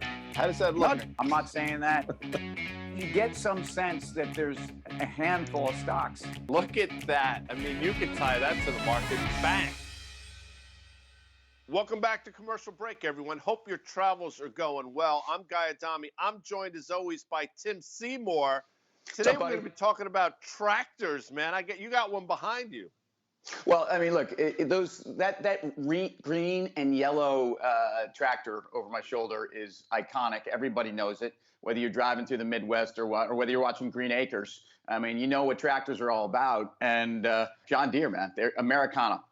How does that No, look? I'm not saying that. You get some sense that there's a handful of stocks. Look at that. I mean, you could tie that to the market. Bang. Welcome back to Commercial Break, everyone. Hope your travels are going well. I'm Guy Adami. I'm joined, as always, by Tim Seymour. Today, we're going to be talking about tractors, man. You got one behind you. Well, I mean, look, that green and yellow tractor over my shoulder is iconic. Everybody knows it, whether you're driving through the Midwest or whether you're watching Green Acres. I mean, you know what tractors are all about. And John Deere, man, they're Americana.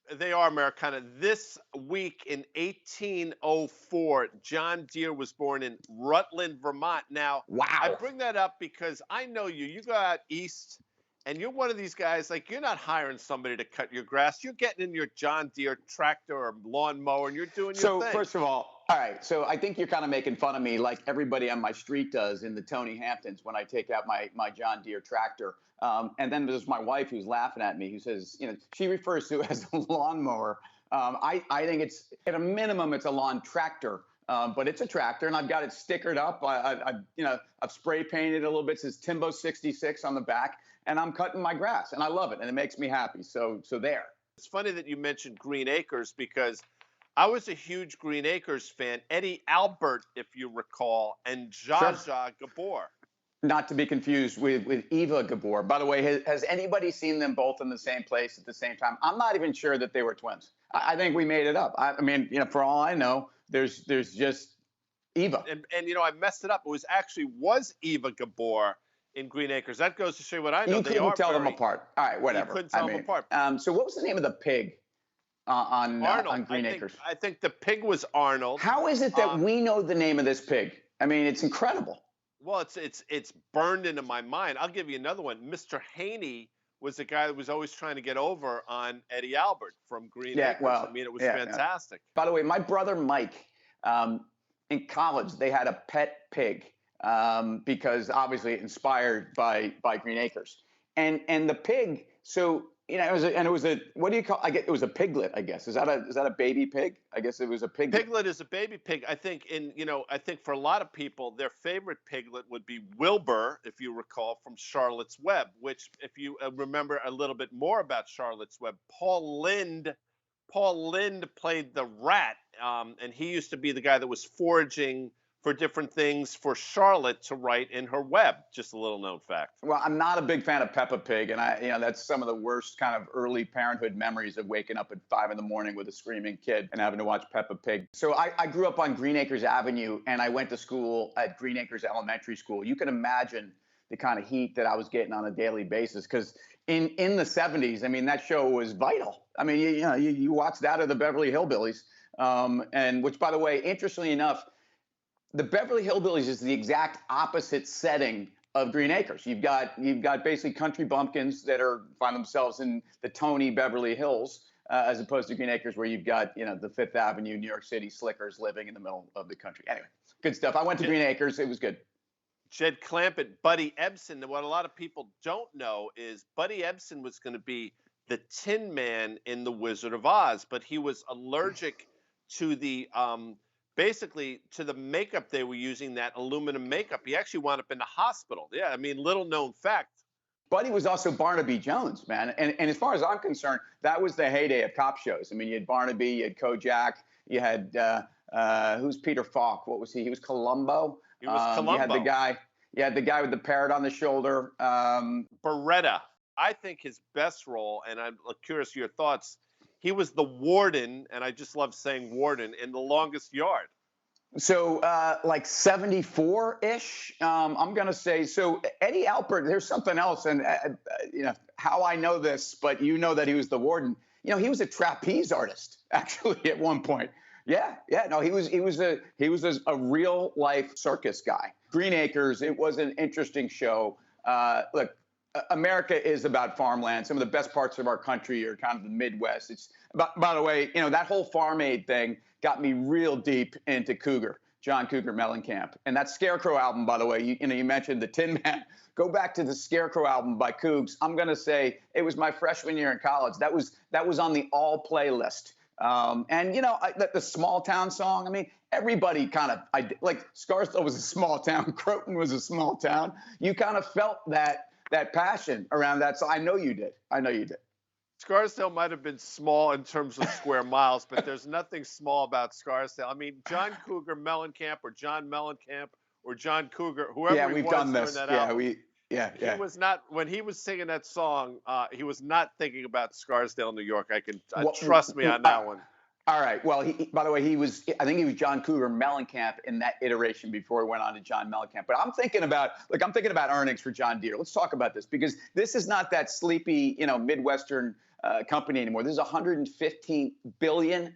They are Americana. This week in 1804, John Deere was born in Rutland, Vermont. Now, Wow. I bring that up because I know you. You go out east, and you're one of these guys, like, you're not hiring somebody to cut your grass. You're getting in your John Deere tractor or lawnmower, and you're doing your thing. So, first of all right, so I think you're kind of making fun of me like everybody on my street does in the Tony Hamptons when I take out my John Deere tractor. And then there's my wife who's laughing at me, who says, she refers to it as a lawnmower. I think it's, at a minimum, it's a lawn tractor. But it's a tractor, and I've got it stickered up. I've spray painted a little bit. It says Timbo 66 on the back, and I'm cutting my grass, and I love it, and it makes me happy. So there. It's funny that you mentioned Green Acres because I was a huge Green Acres fan. Eddie Albert, if you recall, and Zsa Gabor. Not to be confused with Eva Gabor. By the way, has anybody seen them both in the same place at the same time? I'm not even sure that they were twins. I think we made it up. I mean, for all I know, there's just Eva. And I messed it up. It was Eva Gabor in Green Acres. That goes to show you what I know. You couldn't tell them apart. All right, whatever. You couldn't tell them apart. So what was the name of the pig on Green Acres? I think the pig was Arnold. How is it that we know the name of this pig? I mean, it's incredible. Well, it's burned into my mind. I'll give you another one. Mr. Haney was the guy that was always trying to get over on Eddie Albert from Green Acres. Well, I mean, it was fantastic. By the way, my brother Mike, in college, they had a pet pig because obviously inspired by Green Acres, and the pig. So it was a what do you call? It was a piglet, I guess. Is that a baby pig? I guess it was a piglet. Piglet is a baby pig. I think I think for a lot of people, their favorite piglet would be Wilbur, if you recall, from Charlotte's Web. Which, if you remember a little bit more about Charlotte's Web, Paul Lynde played the rat, and he used to be the guy that was foraging for different things for Charlotte to write in her web. Just a little known fact. Well, I'm not a big fan of Peppa Pig, and that's some of the worst kind of early parenthood memories of waking up at 5 a.m. with a screaming kid and having to watch Peppa Pig. So I grew up on Green Acres Avenue, and I went to school at Green Acres Elementary School. You can imagine the kind of heat that I was getting on a daily basis because in the 70s, I mean, that show was vital. I mean, you watch that or the Beverly Hillbillies, and which, by the way, interestingly enough, the Beverly Hillbillies is the exact opposite setting of Green Acres. You've got basically country bumpkins that find themselves in the Tony Beverly Hills, as opposed to Green Acres, where you've got the Fifth Avenue, New York City slickers living in the middle of the country. Anyway, good stuff. I went to Green Acres. It was good. Jed Clampett, Buddy Ebsen. What a lot of people don't know is Buddy Ebsen was going to be the Tin Man in The Wizard of Oz, but he was allergic to the basically to the makeup they were using, that aluminum makeup. He actually wound up in the hospital. Yeah, I mean, little known fact. Buddy was also Barnaby Jones, man. And as far as I'm concerned, that was the heyday of cop shows. I mean, you had Barnaby, you had Kojak, you had, who's Peter Falk? What was he? He was Columbo. He was Columbo. You had the guy with the parrot on the shoulder. Beretta. I think his best role, and I'm curious your thoughts, he was the warden, and I just love saying warden, in The Longest Yard. So like 74-ish, I'm going to say. So Eddie Albert, there's something else. And, how I know this, but that he was the warden. He was a trapeze artist, actually, at one point. Yeah. No, he was a real life circus guy. Green Acres, it was an interesting show. Look, America is about farmland. Some of the best parts of our country are kind of the Midwest. By the way, that whole Farm Aid thing got me real deep into John Cougar Mellencamp. And that Scarecrow album, by the way, you mentioned the Tin Man. Go back to the Scarecrow album by Cougs. I'm going to say it was my freshman year in college. That was on the all playlist And the small town song. I mean, everybody kind of like Scarsdale was a small town. Croton was a small town. You kind of felt that passion around that. So I know you did. I know you did. Scarsdale might have been small in terms of square miles, but there's nothing small about Scarsdale. I mean, John Cougar Mellencamp or John Mellencamp or John Cougar, whoever we've was done during this. that Yeah, album. yeah. He was not, when he was singing that song, he was not thinking about Scarsdale, New York. Trust me on that one. All right. Well, by the way, I think he was John Cougar Mellencamp in that iteration before he went on to John Mellencamp. But I'm thinking about earnings for John Deere. Let's talk about this because this is not that sleepy, Midwestern company anymore. This is a $115 billion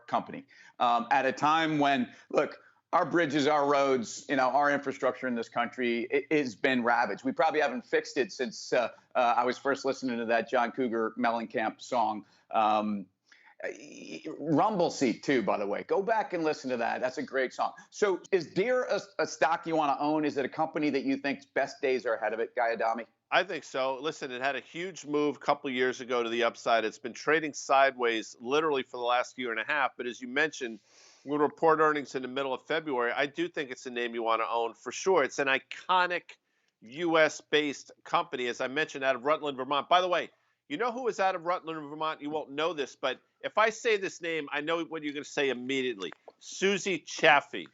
company at a time when, look, our bridges, our roads, our infrastructure in this country has been ravaged. We probably haven't fixed it since I was first listening to that John Cougar Mellencamp song. Rumble Seat too, by the way. Go back and listen to that. That's a great song. So is Deere a stock you want to own? Is it a company that you think's best days are ahead of it, Guy Adami? I think so. Listen, it had a huge move a couple of years ago to the upside. It's been trading sideways literally for the last year and a half. But as you mentioned, we'll report earnings in the middle of February. I do think it's a name you want to own for sure. It's an iconic U.S.-based company, as I mentioned, out of Rutland, Vermont. By the way, you know who is out of Rutland, Vermont? You won't know this, but if I say this name, I know what you're going to say immediately. Susie Chaffee.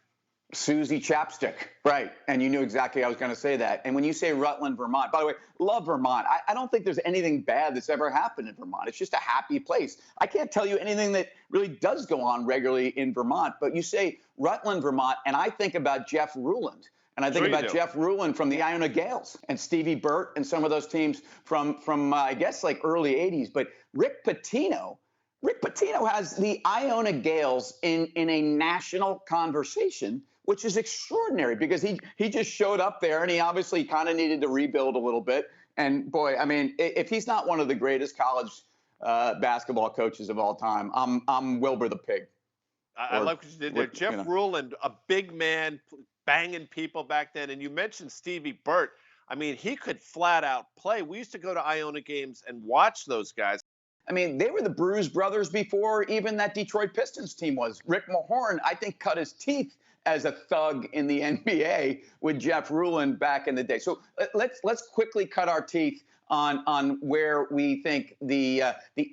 Susie Chapstick, right. And you knew exactly I was going to say that. And when you say Rutland, Vermont, by the way, love Vermont. I don't think there's anything bad that's ever happened in Vermont. It's just a happy place. I can't tell you anything that really does go on regularly in Vermont, but you say Rutland, Vermont, and I think about Jeff Ruland. And I think about Jeff Ruland from the Iona Gales and Stevie Burt and some of those teams from I guess, like early 80s. But Rick Pitino has the Iona Gales in a national conversation, which is extraordinary because he just showed up there and he obviously kind of needed to rebuild a little bit. And boy, I mean, if he's not one of the greatest college basketball coaches of all time, I'm Wilbur the Pig. I like what you did there. Jeff Ruland, a big man, banging people back then. And you mentioned Stevie Burt. I mean, he could flat out play. We used to go to Iona games and watch those guys. I mean, they were the Bruise Brothers before even that Detroit Pistons team was. Rick Mahorn, I think, cut his teeth as a thug in the NBA with Jeff Ruland back in the day. So let's quickly cut our teeth on where we think the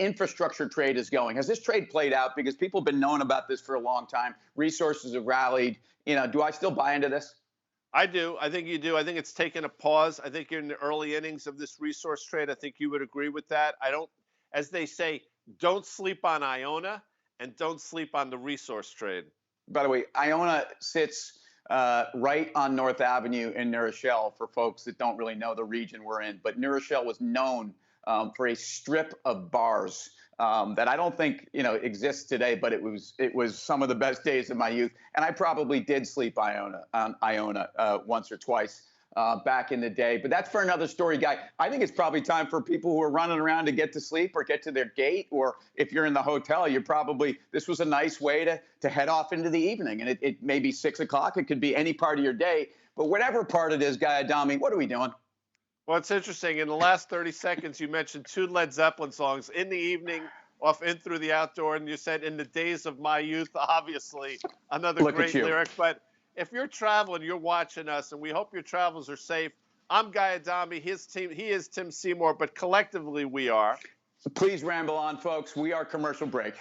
infrastructure trade is going. Has this trade played out? Because people have been knowing about this for a long time. Resources have rallied. Do I still buy into this? I do. I think you do. I think it's taken a pause. I think you're in the early innings of this resource trade. I think you would agree with that. As they say, don't sleep on Iona and don't sleep on the resource trade. By the way, Iona sits right on North Avenue in New Rochelle for folks that don't really know the region we're in. But New Rochelle was known for a strip of bars that I don't think exists today, but it was some of the best days of my youth. And I probably did sleep on Iona once or twice back in the day. But that's for another story, Guy. I think it's probably time for people who are running around to get to sleep or get to their gate, or if you're in the hotel, this was a nice way to head off into the evening. And it may be 6 o'clock. It could be any part of your day. But whatever part it is, Guy Adami, what are we doing? Well, it's interesting. In the last 30 seconds, you mentioned 2 Led Zeppelin songs, In the Evening, off In Through the Outdoor, and you said In the Days of My Youth, obviously, another great lyric. But if you're traveling, you're watching us, and we hope your travels are safe. I'm Guy Adami. He is Tim Seymour, but collectively we are. Please ramble on, folks. We are commercial break.